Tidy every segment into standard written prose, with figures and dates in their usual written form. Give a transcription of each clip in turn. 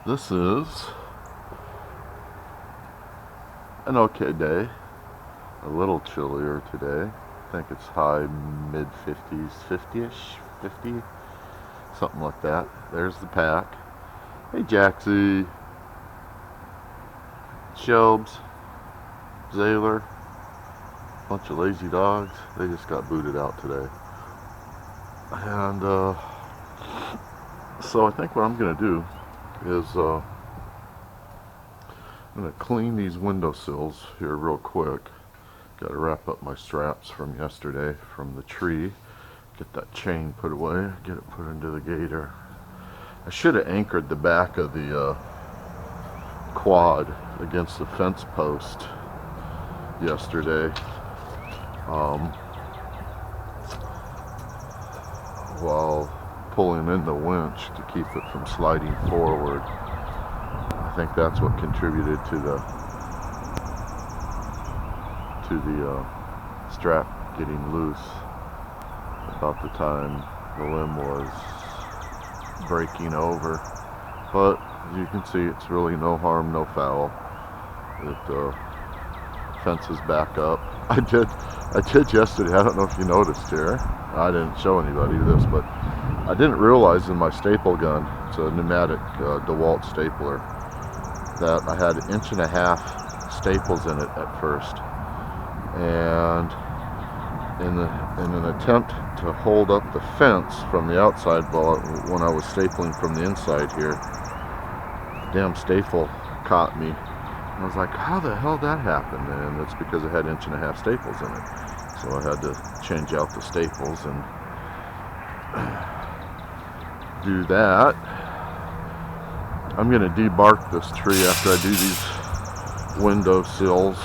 This is an okay day. A little chillier today. I think it's high mid 50s, 50ish, 50, something like that. There's the pack. Hey Jaxie, Shelbs, Zaylor, bunch of lazy dogs. They just got booted out today. And so I think what I'm gonna do is I'm gonna clean these windowsills here real quick. Got to wrap up my straps from yesterday from the tree. Get that chain put away. Get it put into the gator. I should have anchored the back of the quad against the fence post yesterday. While pulling in the winch to keep it from sliding forward. I think that's what contributed to the strap getting loose about the time the limb was breaking over. But as you can see, it's really no harm, no foul. It fences back up. I did yesterday. I don't know if you noticed here. I didn't show anybody this, but I didn't realize in my staple gun, it's a pneumatic DeWalt stapler, that I had 1.5 inch staples in it at first. And in an attempt to hold up the fence from the outside, when I was stapling from the inside here, damn staple caught me. I was like, how the hell that happened? And it's because it had 1.5 inch staples in it. So I had to change out the staples and do that. I'm going to debark this tree after I do these window sills.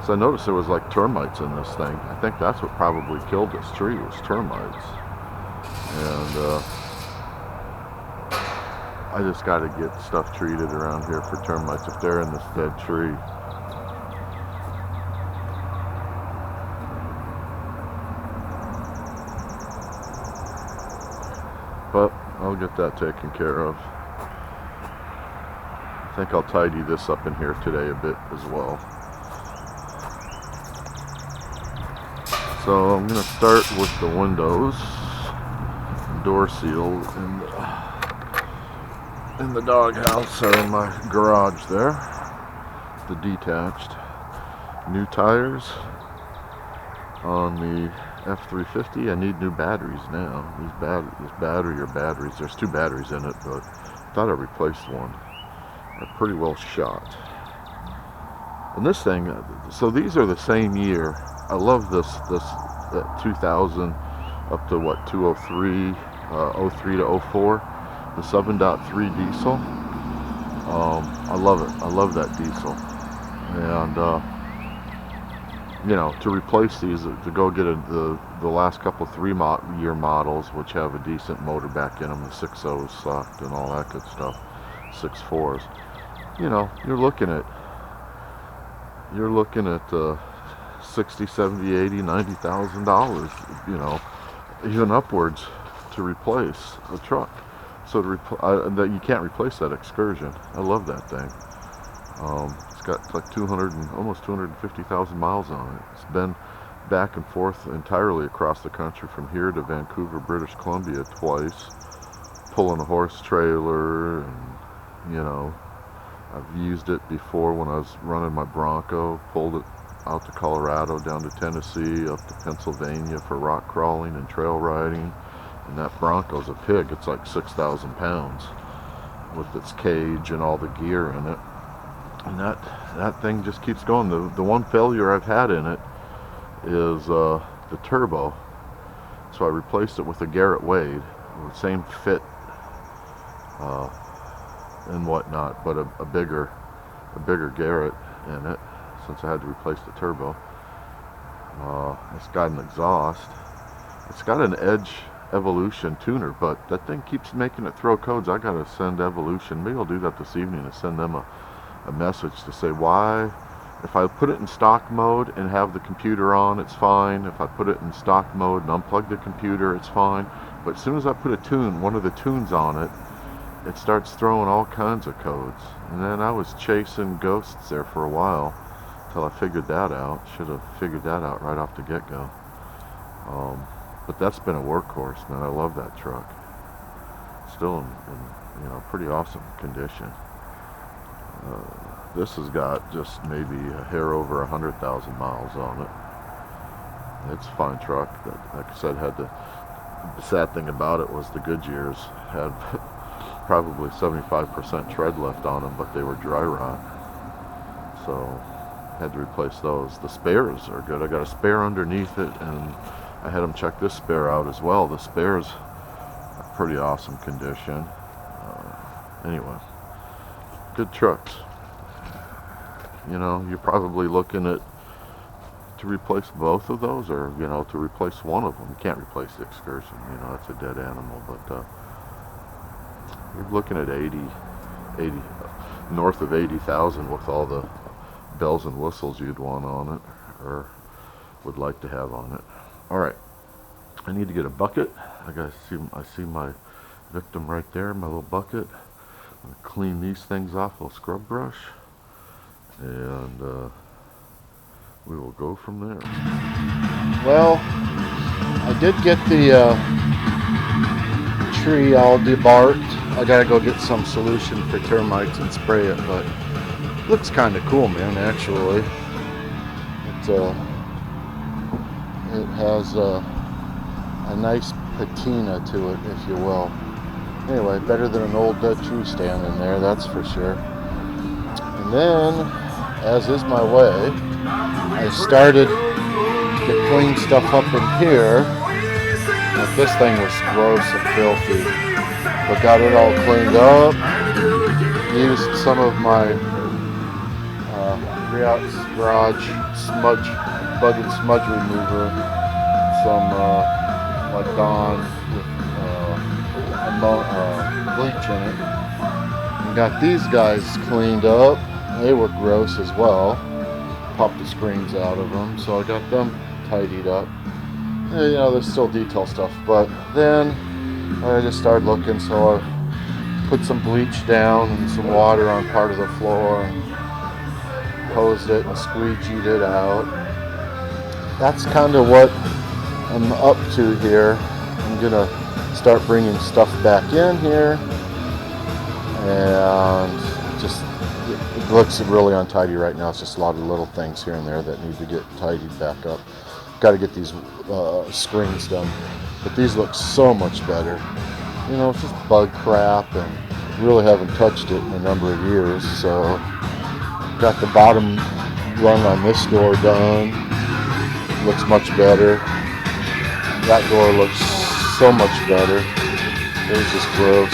So I noticed there was like termites in this thing. I think that's what probably killed this tree, was termites. And I just got to get stuff treated around here for termites if they're in this dead tree. But I'll get that taken care of. I think I'll tidy this up in here today a bit as well. So I'm going to start with the windows, door seal, in the doghouse, or in my garage there, the detached. New tires on the F350. I need new batteries now. This battery or batteries, there's 2 batteries in it, but I thought I replaced one. They're pretty well shot. And this thing, so these are the same year. I love this 2000 up to what, 203, 03 to 04, the 7.3 diesel. I love it. I love that diesel. And you know, to replace these, to go get the last couple 3-year models, which have a decent motor back in them, the 6.0s sucked and all that good stuff, 6.4s. You know, you're looking at 60, 70, 80, $90,000, you know, even upwards to replace a truck. So that you can't replace that Excursion. I love that thing. It's got like 200 and almost 250,000 miles on it. It's been back and forth entirely across the country from here to Vancouver, British Columbia twice, pulling a horse trailer, and you know, I've used it before when I was running my Bronco, pulled it out to Colorado, down to Tennessee, up to Pennsylvania for rock crawling and trail riding. And that Bronco's a pig. It's like 6,000 pounds with its cage and all the gear in it. And that thing just keeps going. The one failure I've had in it is the turbo. So I replaced it with a Garrett Wade, same fit and whatnot, but a bigger Garrett in it, since I had to replace the turbo. It's got an exhaust. It's got an Edge Evolution tuner, but that thing keeps making it throw codes. I gotta send Evolution, maybe I'll do that this evening, and send them a message to say why. If I put it in stock mode and have the computer on, it's fine. If I put it in stock mode and unplug the computer, it's fine. But as soon as I put one of the tunes on it, it starts throwing all kinds of codes. And then I was chasing ghosts there for a while till I figured that out. Should have figured that out right off the get-go. But that's been a workhorse, man. I love that truck. Still in pretty awesome condition. This has got just maybe a hair over 100,000 miles on it. It's a fine truck. Like I said, the sad thing about it was the Goodyears had probably 75% tread left on them, but they were dry rot. So had to replace those. The spares are good. I got a spare underneath it, and I had them check this spare out as well. The spares are pretty awesome condition. Anyway, good trucks. You're probably looking at to replace both of those, or to replace one of them. You can't replace the Excursion. That's a dead animal. But you're looking at 80, north of 80,000 with all the bells and whistles you'd want on it, or would like to have on it. All right, I need to get a bucket. I see my victim right there, my little bucket. I'm gonna clean these things off with a scrub brush, and we will go from there. Well, I did get the tree all debarked. I gotta go get some solution for termites and spray it, but it looks kind of cool, man. Actually, it has a nice patina to it, if you will. Anyway, better than an old dead tree standing there, that's for sure. And then, as is my way, I started to clean stuff up in here. Like, this thing was gross and filthy, but got it all cleaned up. Used some of my garage bug and smudge remover, some like Dawn with bleach in it, and got these guys cleaned up. They were gross as well. Popped the screens out of them, so I got them tidied up. There's still detail stuff, but then I just started looking, so I put some bleach down and some water on part of the floor and hosed it and squeegeed it out. That's kind of what I'm up to here. I'm gonna start bringing stuff back in here, and it looks really untidy right now. It's just a lot of little things here and there that need to get tidied back up. Got to get these screens done, but these look so much better. It's just bug crap, and really haven't touched it in a number of years. So got the bottom rung on this door done. Looks much better. That door looks so much better. It was just gross.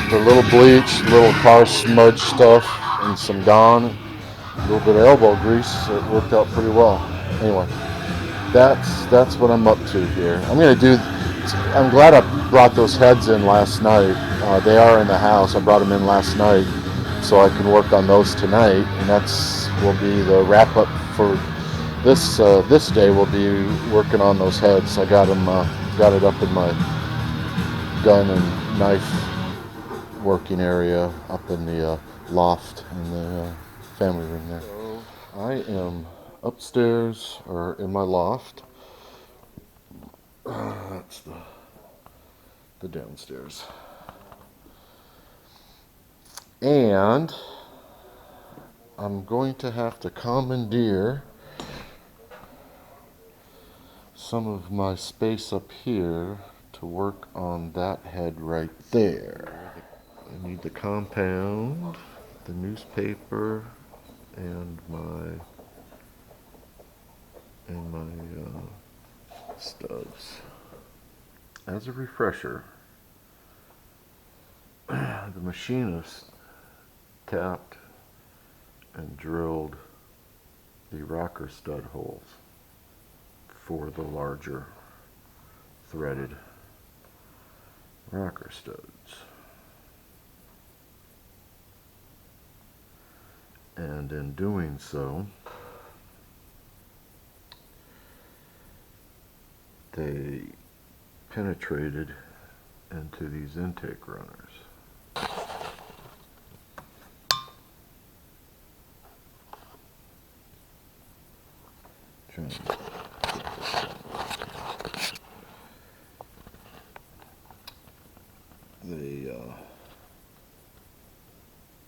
The little bleach, little car smudge stuff, and some Dawn, a little bit of elbow grease. It worked out pretty well. Anyway, that's what I'm up to here. I'm glad I brought those heads in last night. They are in the house. I brought them in last night, so I can work on those tonight, and will be the wrap up for this day. We'll be working on those heads. I got it up in my gun and knife working area up in the loft in the family room there. So I am upstairs, or in my loft. That's the downstairs. And I'm going to have to commandeer some of my space up here to work on that head right there. I need the compound, the newspaper, and my studs. As a refresher, the machinist tapped and drilled the rocker stud holes for the larger threaded rocker studs. And in doing so, they penetrated into these intake runners. trying to get this one. They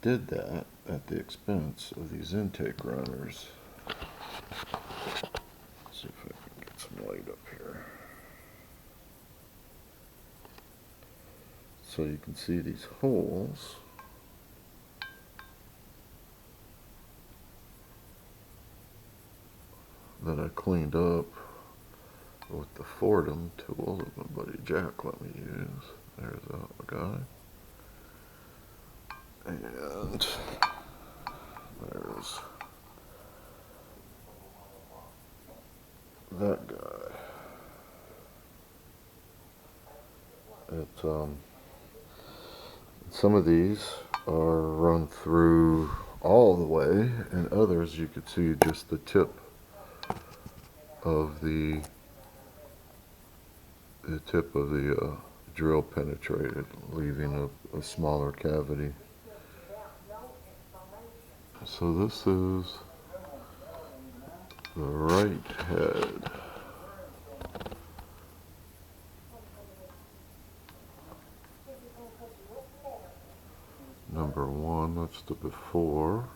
did that at the expense of these intake runners. Let's see if I can get some light up here. So you can see these holes. That I cleaned up with the Fordham tool that my buddy Jack let me use. There's that guy. And there's that guy. Some of these are run through all the way, and others you could see just the tip of the drill penetrated, leaving a smaller cavity. So this is the right head. Number one, that's the before.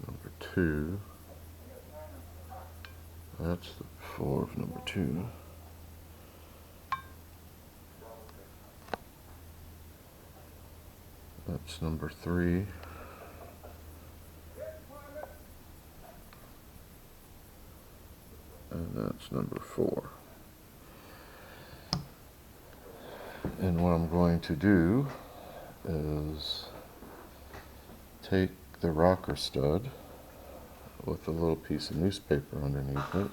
Number two, that's the before of number two. That's number three. And that's number four. And what I'm going to do is take the rocker stud with a little piece of newspaper underneath it,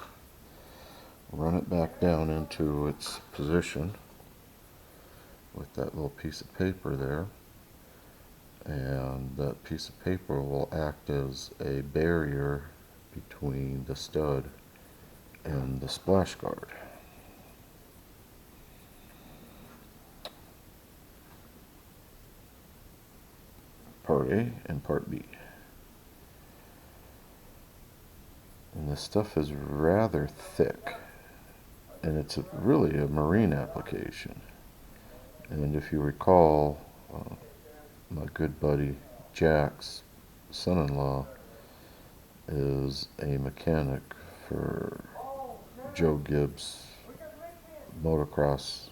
run it back down into its position with that little piece of paper there, and that piece of paper will act as a barrier between the stud and the splash guard. Part A and Part B. And this stuff is rather thick, and it's really a marine application. And if you recall, my good buddy Jack's son-in-law is a mechanic for Joe Gibbs motocross,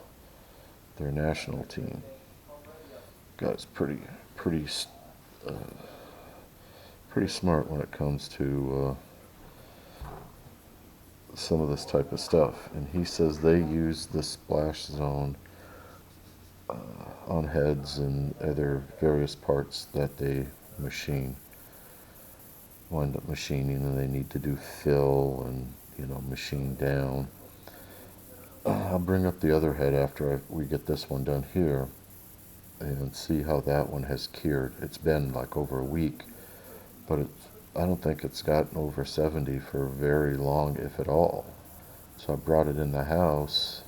their national team. Guy's pretty smart when it comes to some of this type of stuff, and he says they use the splash zone on heads and other various parts that they wind up machining, and they need to do fill and machine down. I'll bring up the other head after we get this one done here and see how that one has cured. It's been like over a week, but I don't think it's gotten over 70 for very long, if at all. So I brought it in the house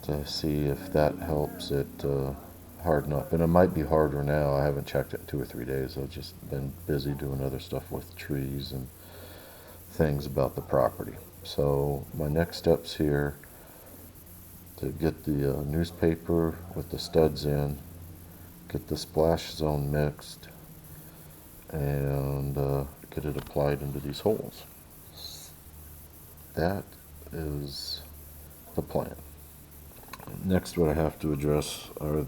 to see if that helps it harden up. And it might be harder now. I haven't checked it in 2 or 3 days. I've just been busy doing other stuff with trees and things about the property. So my next steps here, to get the newspaper with the studs in, get the splash zone mixed, and get it applied into these holes. That is the plan. Next, what I have to address are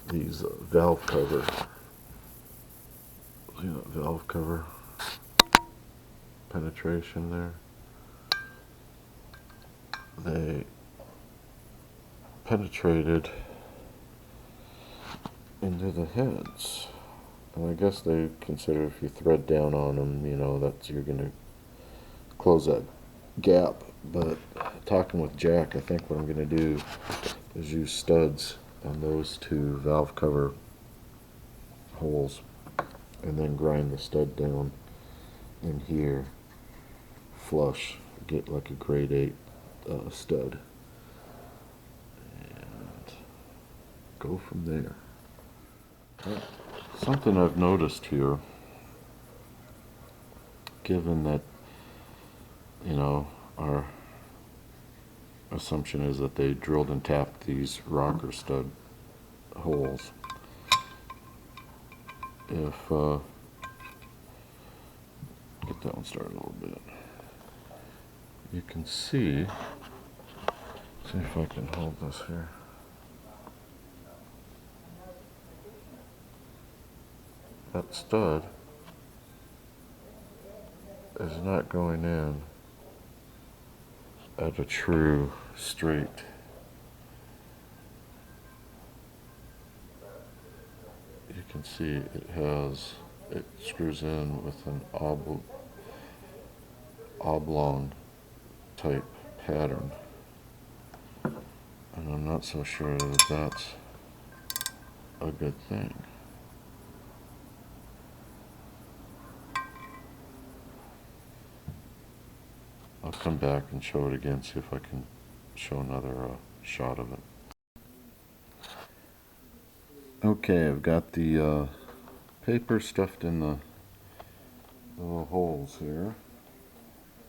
these valve cover. Valve cover penetration there. They penetrated into the heads, and I guess they consider if you thread down on them, that you're going to close that gap. But talking with Jack, I think what I'm going to do is use studs on those two valve cover holes, and then grind the stud down in here flush, get like a grade 8 stud, and go from there. Something I've noticed here, given that, our assumption is that they drilled and tapped these rocker stud holes. If, get that one started a little bit. You can see if I can hold this here. That stud is not going in at a true straight. You can see it screws in with an oblong type pattern. And I'm not so sure that that's a good thing. I'll come back and show it again, see if I can show another shot of it. Okay, I've got the paper stuffed in the little holes here.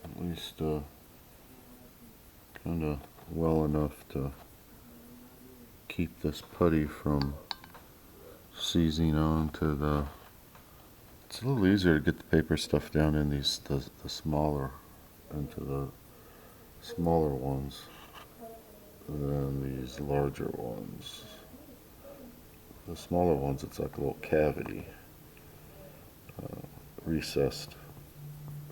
At least kind of well enough to keep this putty from seizing on to the... It's a little easier to get the paper stuff down in the smaller, into the smaller ones than these larger ones. The smaller ones, it's like a little cavity, recessed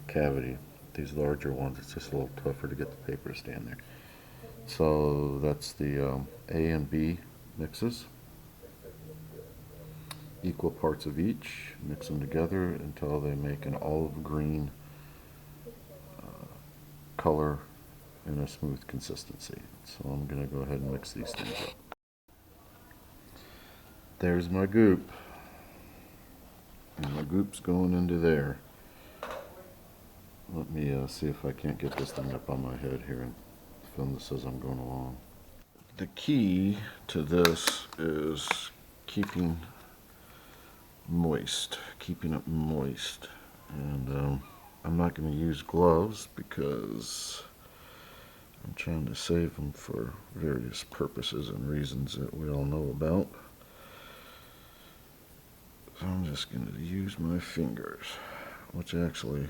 cavity. These larger ones, it's just a little tougher to get the paper to stand there. So that's the A and B mixes. Equal parts of each, mix them together until they make an olive green color and a smooth consistency. So I'm going to go ahead and mix these things up. There's my goop. And my goop's going into there. Let me see if I can't get this thing up on my head here and film this as I'm going along. The key to this is keeping it moist. And I'm not going to use gloves because I'm trying to save them for various purposes and reasons that we all know about. So I'm just going to use my fingers, which actually, as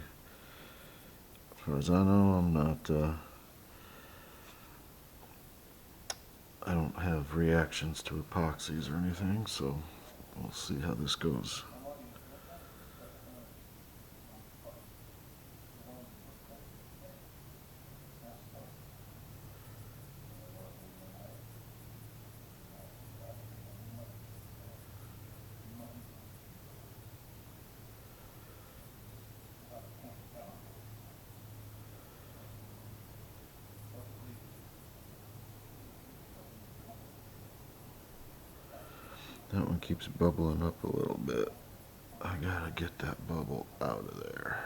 far as I know, I'm not, I don't have reactions to epoxies or anything, so we'll see how this goes. That one keeps bubbling up a little bit. I gotta get that bubble out of there.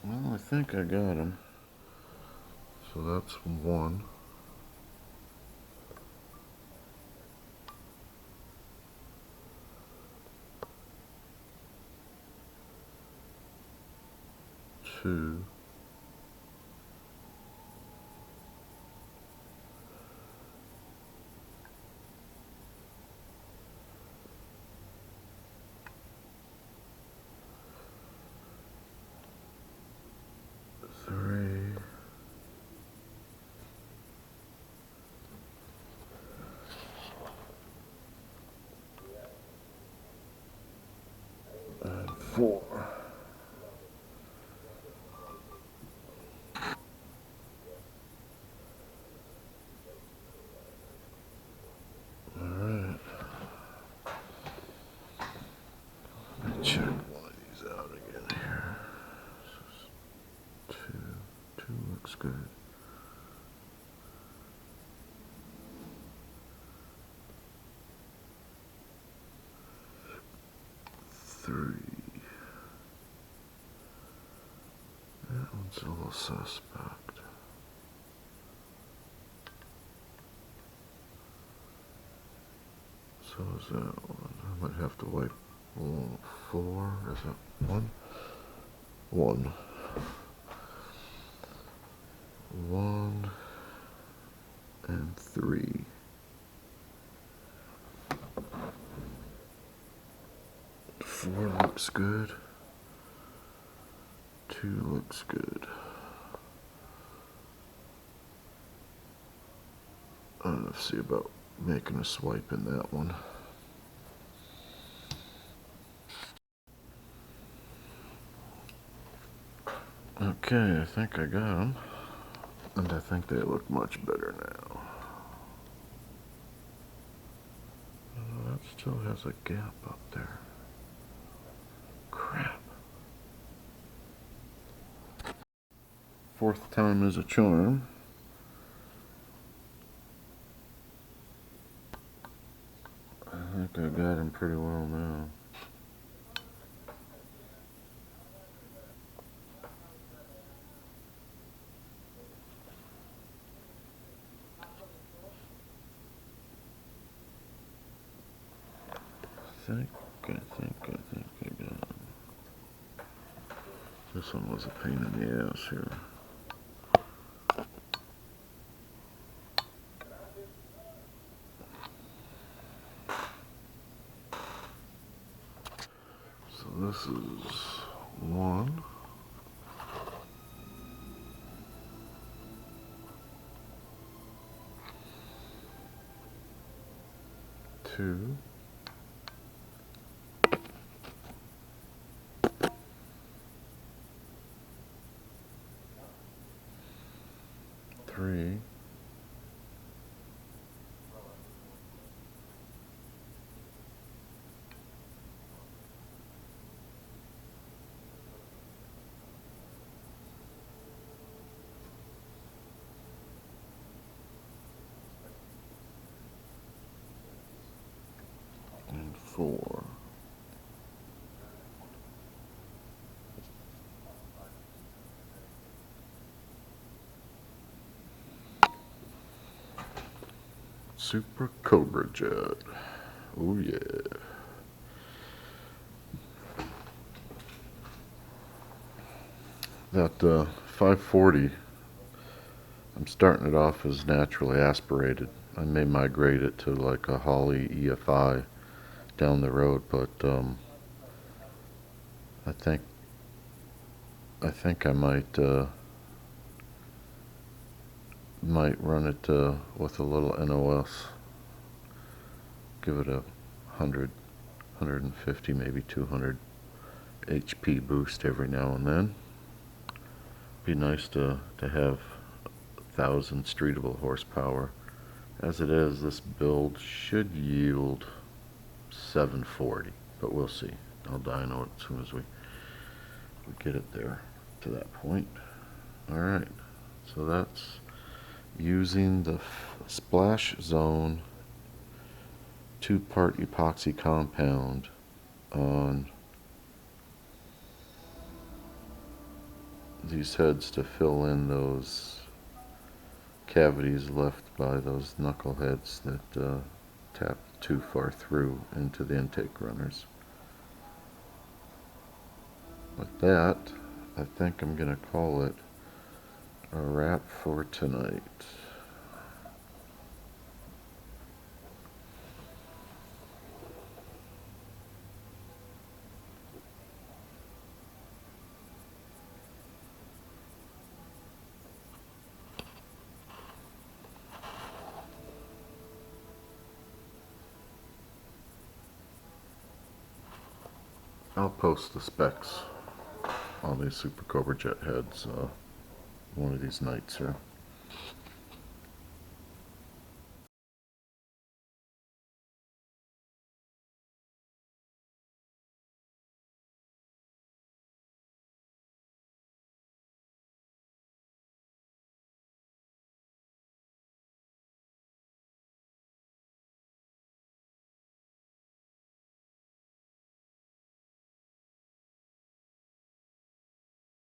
Well, I think I got him. So that's one. Two. Three. And four. Alright. Let me check one of Two looks good. Three. That one's a little suspect. So is that one. I might have to wipe. Oh, four. Is it one? One. One and three. Four looks good. Two looks good. Let's see about making a swipe in that one. Okay, I think I got them. And I think they look much better now. That still has a gap up there. Crap. Fourth time is a charm. I think I got him pretty well now. I think I got him. This one was a pain in the ass here. So this is one. Two. Three. And four. Super Cobra Jet. Oh yeah. That 540, I'm starting it off as naturally aspirated. I may migrate it to like a Holley EFI down the road, but I think I might run it with a little NOS. Give it a 100, 150, maybe 200 HP boost every now and then. Be nice to have 1,000 streetable horsepower. As it is, this build should yield 740, but we'll see. I'll dyno it as soon as we get it there to that point. Alright, so that's using the Splash Zone 2-part epoxy compound on these heads to fill in those cavities left by those knuckleheads that tap too far through into the intake runners. With that, I think I'm going to call it a wrap for tonight. I'll post the specs on these Super Cobra Jet heads one of these nights here.